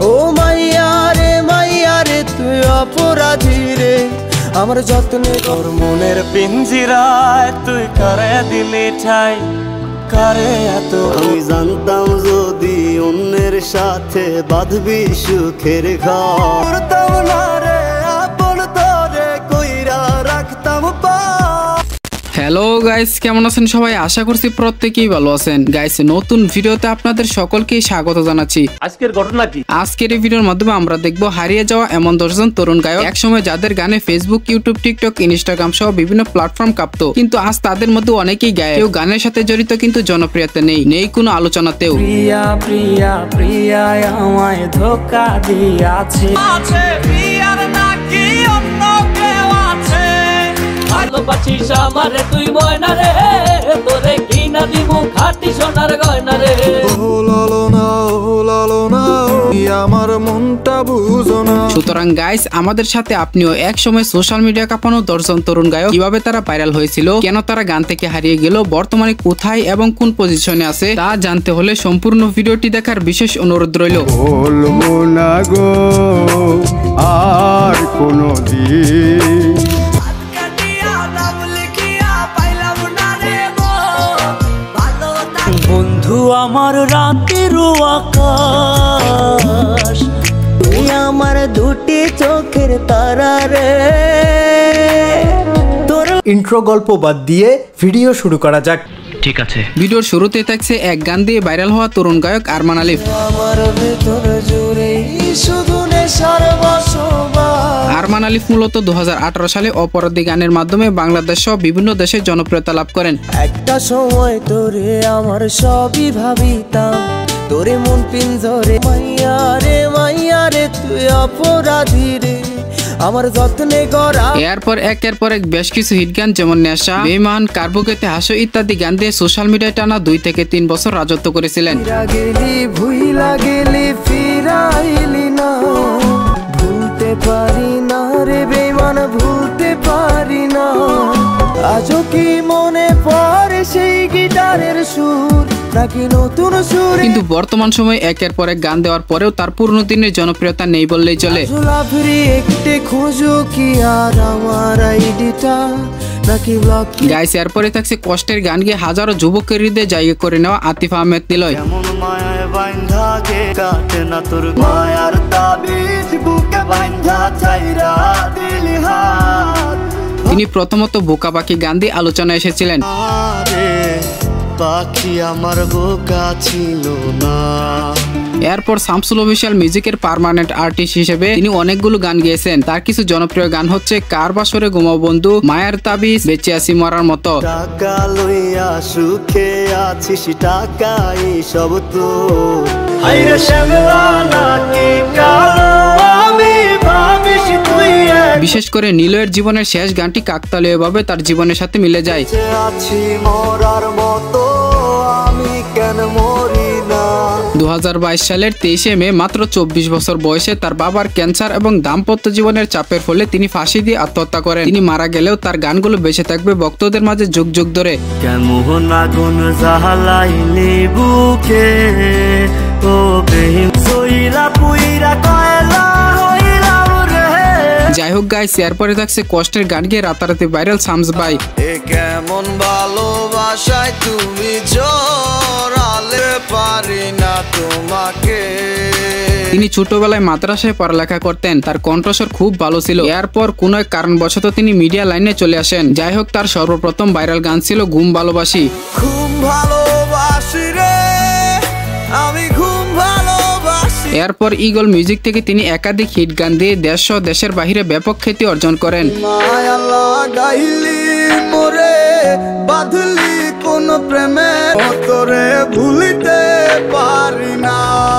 ও মাইয়া রে তুই অপরাধী রে, আমার যত্নে তোর মনের পিঞ্জিরায় তুই করে দিলি ঠাই, কারে এত। আমি জানতাম যদি অন্যের সাথে বাঁধবি সুখের ঘর, করতাম না রে আপন তোরে কইরা রাখতাম পা। হ্যালো গাইস, কেমন আছেন সবাই? আশা করছি প্রত্যেকেই ভালো আছেন। গাইস, নতুন ভিডিওতে আপনাদের সকলকেই স্বাগত জানাচ্ছি। আজকের ঘটনা কি? আজকের এই ভিডিওর মাধ্যমে আমরা দেখব হারিয়ে যাওয়া এমন 10 জন তরুণ গায়ক, একসময় যাদের গানে ফেসবুক, ইউটিউব, টিকটক, ইনস্টাগ্রাম সহ বিভিন্ন প্ল্যাটফর্ম কাঁপতো, কিন্তু আজ তাদের মধ্যে অনেকেই গায়ক। কেউ গানের সাথে জড়িত কিন্তু জনপ্রিয়তা নেই কোনো আলোচনাতেও। প্রিয়া প্রিয়া প্রিয়া আমায় ধোঁকা দিয়াছে, আছে প্রিয়ার নাকি অন্য কেউ আছে। ভালোবাসিস আমারে তুই ময়না রে, তোরে কিনা দিব খাঁটি সোনার গয়না রে। ও লালো না আমার মনটা বুঝো না। সুতরাং গাইস, আমাদের সাথে আপনিও এক সময় সোশ্যাল মিডিয়া কাঁপানো 10 জন তরুণ গায়ক, কিভাবে তারা ভাইরাল হয়েছিল, কেন তারা গান থেকে হারিয়ে গেল, বর্তমানে কোথায় এবং কোন পজিশনে আছে তা জানতে হলে সম্পূর্ণ ভিডিওটি দেখার বিশেষ অনুরোধ রইল। বলবো না গো আর কোনো দিন, বন্ধু আমার রাতের আকাশ, তুই আমার দুটি চোখের তারা রে। তোর ইন্ট্রো গল্প বাদ দিয়ে ভিডিও শুরু করা যাক। ঠিক আছে। ভিডিওর শুরুতে থাকছে এক গান দিয়ে ভাইরাল হওয়া তরুণ গায়ক আরমান আলিফ। আমার ভেতর জুড়ে শুধু নেশার বসবাস। আরমান আলিফ মূলত 2018 সালে অপরাধী গানের মাধ্যমে বাংলাদেশ সহ বিভিন্ন দেশে জনপ্রিয়তা লাভ করেন। একটা সময় তোরে আমার সবই ভাবিতাম, তোরে মন পিঞ্জরে মাইয়া রে তুই অপরাধী রে, আমার যত্নে গড়া। এরপর একের পর এক বেশ কিছু হিট গান যেমন নেশা, বেমান, কার্বুকেতে হাসো ইত্যাদি গান দিয়ে সোশ্যাল মিডিয়ায় টানা 2 থেকে 3 বছর রাজত্ব করেছিলেন। ভুইলা গেলি ফিরাইলি না, ভুলতে পারি না রে বেমান, ভুলতে পারি না। আজও কি মনে পড়ে সেই গিটারের সুর, নাকি নতুন সুর? কিন্তু বর্তমান সময়ে একের পর এক গান দেওয়ার পরেও তার পুরনো দিনের জনপ্রিয়তা নেই বললেই চলে। একটে খোঁজো কি আর আমার আইডিটা, নাকি ব্লক? গাইস, এরপরে থাকছে কষ্টের গান গিয়ে হাজারো যুবকের হৃদয়ে জায়গা করে নেওয়া আতিফ আহমেদ নিলয়। এমন মায়ায় বাইন্ধা গে কাটে না তোর মায়ার তাবিজ, বুকে বাইন্ধা ছাইরা দিলি হাত। তিনি প্রথমত বোকা পাখি গান দিয়ে আলোচনায় এসেছিলেন। আরে পাখি আমার বোকা ছিল না। এরপর শামসুল অফিসিয়াল মিউজিকের পার্মানেন্ট আর্টিস্ট হিসেবে তিনি অনেকগুলো গান গেয়েছেন। তার কিছু জনপ্রিয় গান হচ্ছে কার বাসরে ঘুমাও বন্ধু, মায়ের তাবিজ, বেঁচে আছি মরার মতো। টাকা লইয়া সুখে আছিস, টাকাই সব তোর। হাইরে শ্যামলা নাকি কালো আমি ভাবিস তুই। বিশেষ করে নিলয়ের জীবনের শেষ গানটি কাকতালীয়ভাবে তার জীবনের সাথে মিলে যায়। আছি মরার মতো আমি কেন মরি না। 2022 সালের 23শে মে মাত্র 24 বছর বয়সে তার বাবার ক্যান্সার এবং দাম্পত্য জীবনের চাপের ফলে তিনি ফাঁসি দিয়ে আত্মহত্যা করেন। তিনি মারা গেলেও তার গানগুলো বেঁচে থাকবে ভক্তদের মাঝে যুগ যুগ ধরে। কেমন আগুন জ্বালাইলি বুকে, ও প্রেম সইরা পুইরা কয়লা হইলাম রে। যাই হোক গাইস, এরপরে থাকছে কষ্টের গান গিয়ে রাতারাতি ভাইরাল শামস ভাই। এ কেমন ভালোবাসায় তুমি জড়ালে, পারি না তোমাকে। তিনি ছোটবেলায় মাদ্রাসায় পড়ালেখা করতেন, তার কণ্ঠস্বর খুব ভালো ছিল। এরপর কোন এক কারণবশত তিনি মিডিয়া লাইনে চলে আসেন। যাই হোক, তার সর্বপ্রথম ভাইরাল গান ছিল ঘুম ভালোবাসি। ঘুম ভালোবাসি রে আমি, ঘুম ভালোবাসি। এরপর ইগল মিউজিক থেকে তিনি একাধিক হিট গান দিয়ে দেশ ও দেশের বাহিরে ব্যাপক খ্যাতি অর্জন করেন। মায়া লাগাইলি মোরে, বাঁধলি কোন প্রেমে, তোরে ভুলিতে পারি না।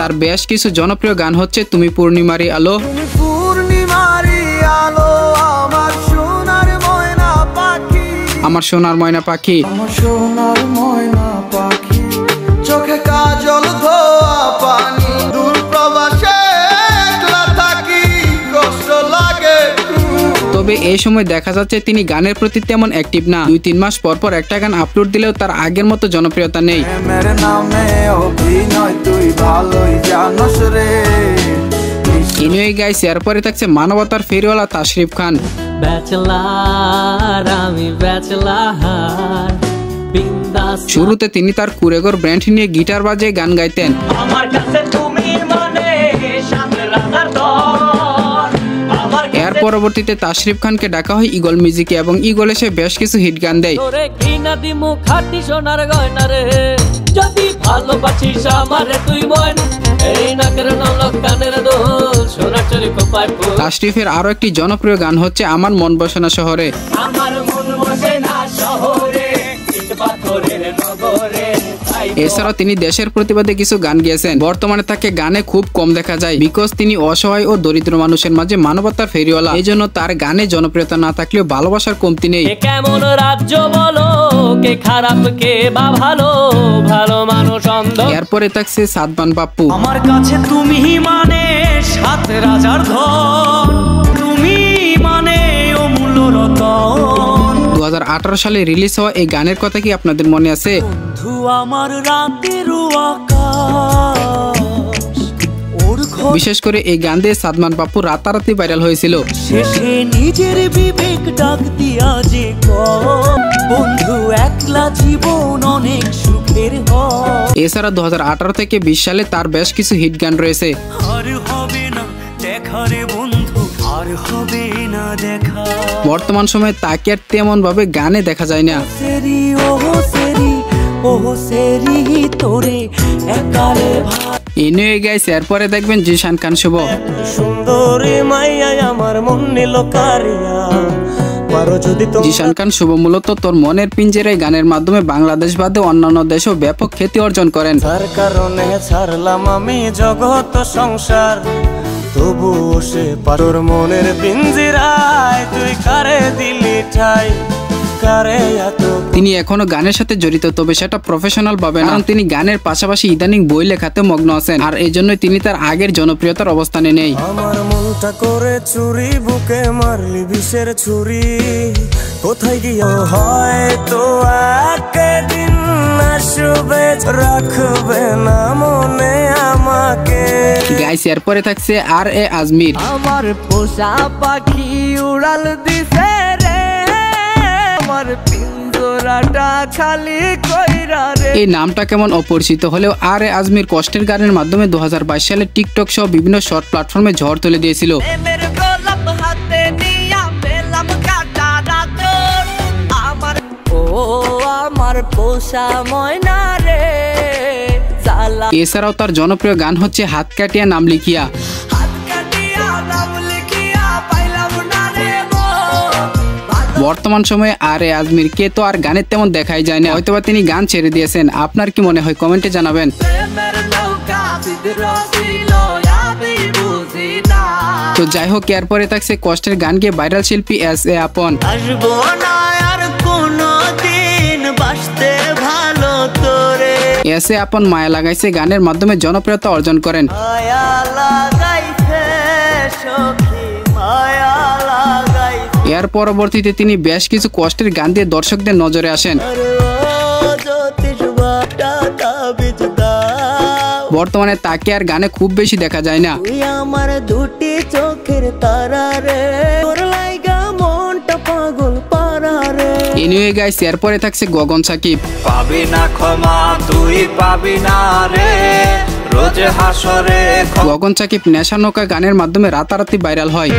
তার বেশ কিছু জনপ্রিয় গান হচ্ছে তুমি পূর্ণিমারি আলো, পূর্ণিমারি আলো, আমার সোনার ময়না পাখি, আমার সোনার ময়না পাখি, আমার সোনার ময়না পাখি, চোখে কাজল ধোয়া পানি, দূর প্রবাসে একলা থাকি, কষ্ট লাগে। তবে এই সময় দেখা যাচ্ছে তিনি গানের প্রতি তেমন অ্যাক্টিভ না। 2-3 মাস পর পর একটা গান আপলোড দিলেও তার আগের মতো জনপ্রিয়তা নেই। প্রেমের নামে অভিনয় তুই ভালোই জানোস রে, এনিওয়ে গাইস, এরপরে থাকছে মানবতার ফেরিওয়ালা তাশরিফ খান। ব্যাচেলার আমি ব্যাচেলার বিন্দাস। শুরুতে তিনি তার কুরেগর ব্র্যান্ড নিয়ে গিটার বাজিয়ে গান গাইতেন। আমার কাছে তুমি মানে সাত রাজার দর। এর পরবর্তীতে তাশরিফ খানকে ডাকা হয় ইগল মিউজিকে এবং ইগলে সে বেশ কিছু হিট গান দেয়। তোরে কিনা দিমু খাঁটি সোনার গয়না রে, যদি ভালোবাসিস আমারে তুই ময়না, এই নাকের নলক কানের দোল সোনার চরি কোপায় ফুল। তাশরিফের আরো একটি জনপ্রিয় গান হচ্ছে আমার মন বসে না শহরে। আমার মন বসে না শহরে, ইট পাথরের নগরে। এছাড়াও তিনি দেশের প্রতিবাদে কিছু গান গেয়েছেন। বর্তমানে তাকে গানে খুব কম দেখা যায়, বিকজ তিনি অসহায় ও দরিদ্র মানুষের মাঝে মানবতার ফেরিওয়ালা। এই জন্য তার গানে জনপ্রিয়তা না থাকলেও ভালোবাসার কমতি নেই। কেমন রাজ্য বলো, কে খারাপ কে বা ভালো, ভালো মানুষ অন্ধ। এরপরে থাকছে সাদমান পাপ্পু। আমার কাছে তুমি মানে সাত রাজার ধন, তুমি মানে অমূল্য রতন। 2018 সালে রিলিজ হওয়া এই গানের কথা কি আপনাদের মনে আছে? বন্ধু আমার রাতের আকাশ, ওর ঘর বিশেষ করে এই গান দিয়ে সাদমান পাপ্পু রাতারাতি ভাইরাল হয়েছিল। শেষে নিজের বিবেক ডাক দিয়া যে বন্ধু একলা জীবন অনেক সুখের হয়। এছাড়া 2018 থেকে 20 সালে তার বেশ কিছু হিট গান রয়েছে। আর হবে না দেখা রে বন্ধু, আর হবে না দেখা। বর্তমান সময়ে তাকে আর তেমন ভাবে গানে দেখা যায় না। সেরি ও সেরি তোরে একালে ভাই। এনিওয়ে গাইস, এরপরে দেখবেন জিশান খান শুভ। সুন্দরী মাইয়া আমার মন নিল কারিয়া, পারো যদি তো। জিশান খান শুভ মূলত তোর মনের পিঞ্জেরায় গানের মাধ্যমে বাংলাদেশ বাদে অন্যান্য দেশেও ব্যাপক খ্যাতি অর্জন করেন। তার কারণে ছাড়লাম আমি জগৎ সংসার, তবু সে পারোর মনের পিঞ্জিরায় তুই কারে দিলি ঠাই, কারে এত। তিনি এখনো গানের সাথে জড়িত, তবে সেটা প্রফেশনাল ভাবে না, কারণ তিনি গানের পাশাপাশি ইদানিং বই লেখাতে মগ্ন আছেন, আর এই জন্যই তিনি তার আগের জনপ্রিয়তার অবস্থানে নেই। আমার মনটা করে চুরি, বুকে মারলি বিষের ছুরি, কোথায় গিয়ে হয়তো একদিন আসবে, রাখবে না মনে আমাকে। গাইস, এরপরে থাকছে আর এ আজমির। আমার পোষা পাখি উড়াল দিছে রে, আমার পিঞ্জরাটা খালি কইরা রে। এই নামটা কেমন অপরিচিত হলেও আর এ আজমির কষ্টের গানের মাধ্যমে 2022 সালে টিকটক সহ বিভিন্ন শর্ট প্ল্যাটফর্মে ঝড় তুলে দিয়েছিল। প্রেমের গোলাপ হাতে নিয়া পেলাম কাটা রাতর, আমার পোষা ময়না রে জ্বালা। এছাড়াও তার জনপ্রিয় গান হচ্ছে হাত কাটিয়া নাম লিখিয়া। হাত কাটিয়া নাম লিখিয়া পাইলাম না রে মন। বর্তমান সময়ে আর এ আজমিরকে তো আর গানের তেমন দেখাই যায় না, হয়তোবা তিনি গান ছেড়ে দিয়েছেন। আপনার কি মনে হয় কমেন্টে জানাবেন। প্রেমের নৌকা বিদ্রোহীল আমি বুঝি না। তো যাই হোক, এরপরে থাকছে কষ্টের গান গিয়ে ভাইরাল শিল্পী এস এ আপন। আসবো না আর কোনো দিন বাসতে ভালো তোরে, এস এ আপন মায়া লাগাইছে গানের মাধ্যমে জনপ্রিয়তা অর্জন করেন। মায়া লাগাইছে সখী মায়া লাগাইছে। এর পরবর্তীতে তিনি বেশ কিছু কষ্টের গান দিয়ে দর্শকদের নজরে আসেন। বর্তমানে তাকে আর গানে খুব বেশি দেখা যায় না। তুই আমার দুটি চোখের তারা রে, তোর লাইগা মনটা পাগল পারা রে। এনিওয়ে গাইস, এরপরে থাকছে গগন সাকিব। পাবি না ক্ষমা তুই পাবি না রে, রোজ হাসরে। গগন সাকিব নেশা নৌকা গানের মাধ্যমে রাতারাতি ভাইরাল হয়।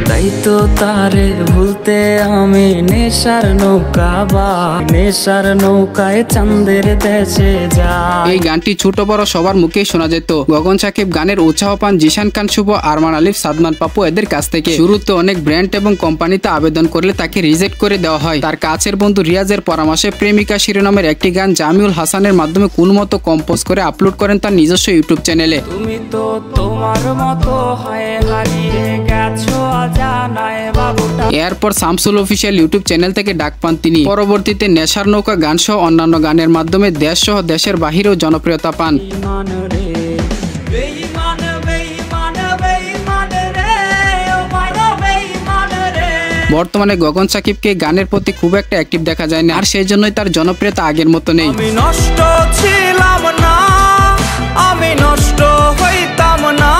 তাই তো তারে ভুলতে আমি নেশার নৌকা বা নেশার নৌকায় চাঁদের দেশে যাই। এই গানটি ছোট বড় সবার মুখেই শোনা যেত। গগন সাকিব গানের উৎসাহ পান জিশান খান শুভ, আরমান আলিফ, সাদমান পাপ্পু এদের কাছ থেকে। শুরুতে অনেক ব্র্যান্ড এবং কোম্পানিতে আবেদন করলে তাকে রিজেক্ট করে দেওয়া হয়। তার কাছের বন্ধু রিয়াজের পরামর্শে প্রেমিকা শিরোনামের একটি গান জামিউল হাসানের মাধ্যমে কোনমতো কম্পোজ করে আপলোড করেন তার নিজস্ব ইউটিউব চ্যানেলে। তুমি তো তোমার মতো হয়ে হারিয়ে গেছো অজানায় বাবুটা। এরপর শামসুল অফিসিয়াল ইউটিউব চ্যানেল থেকে ডাক পান তিনি। পরবর্তীতে নেশার নৌকা গান সহ অন্যান্য গানের মাধ্যমে দেশ সহ দেশের বাহিরেও জনপ্রিয়তা পান। মান রে বেঈমান বেঈমান বেঈমান রে ও মারো বেঈমান রে। বর্তমানে গগন সাকিবকে গানের প্রতি খুব একটা অ্যাক্টিভ দেখা যায় না, আর সেই জন্যই তার জনপ্রিয়তা আগের মতো নেই। আমি নষ্ট ছিলাম না, আমি নষ্ট হইতাম না।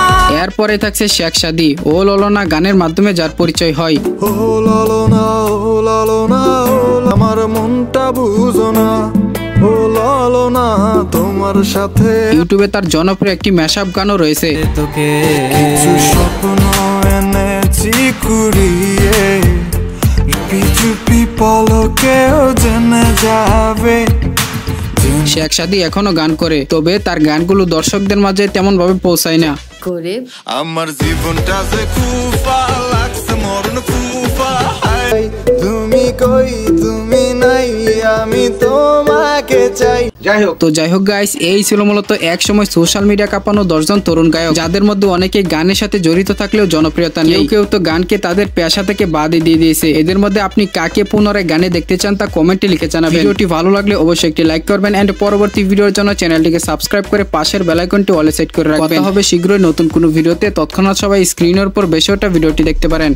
এরপরে থাকছে শেখ সাদী ও ললনা গানের মাধ্যমে যার পরিচয় হয়। ও ললনা ও ললনা আমার মনটা বুঝো না, ও ললনা তোমার সাথে। ইউটিউবে তার জনপ্রিয় একটি ম্যাশআপ গানও রয়েছে। তোকে কিছু স্বপ্ন এনেছি কুড়িয়ে, চুপি চুপি পলকেও জেনে যাবে। শেখ সাদী এখনো গান করে, তবে তার গানগুলো দর্শকদের মাঝে তেমন ভাবে পৌঁছায় না। আমার জীবনটা যে কুফা লাগছে মরণ কুফা, তুমি কই তুমি নাই আমি তোমাকে চাই। যাই হোক গাইস, এই ছিল মূলত এক সময় সোশ্যাল মিডিয়া কাঁপানো 10 জন তরুণ গায়ক, যাদের মধ্যে অনেকে গানের সাথে জড়িত থাকলেও জনপ্রিয়তা নেই। কেউ তো গানকে তাদের পেশা থেকে বাদ দিয়ে দিয়েছে। এদের মধ্যে আপনি কাকে পুনরায় গানে দেখতে চান তা কমেন্টে লিখে জানাবেন। ভিডিওটি ভালো লাগলে অবশ্যই একটি লাইক করবেন এন্ড পরবর্তী ভিডিওর জন্য চ্যানেলটিকে সাবস্ক্রাইব করে পাশের বেল আইকনটি অলে সেট করে রাখবেন। কথা হবে শীঘ্রই নতুন কোনো ভিডিওতে, তৎক্ষণাৎ সবাই স্ক্রিনের উপর বেশি ওটা ভিডিওটি দেখতে পারেন।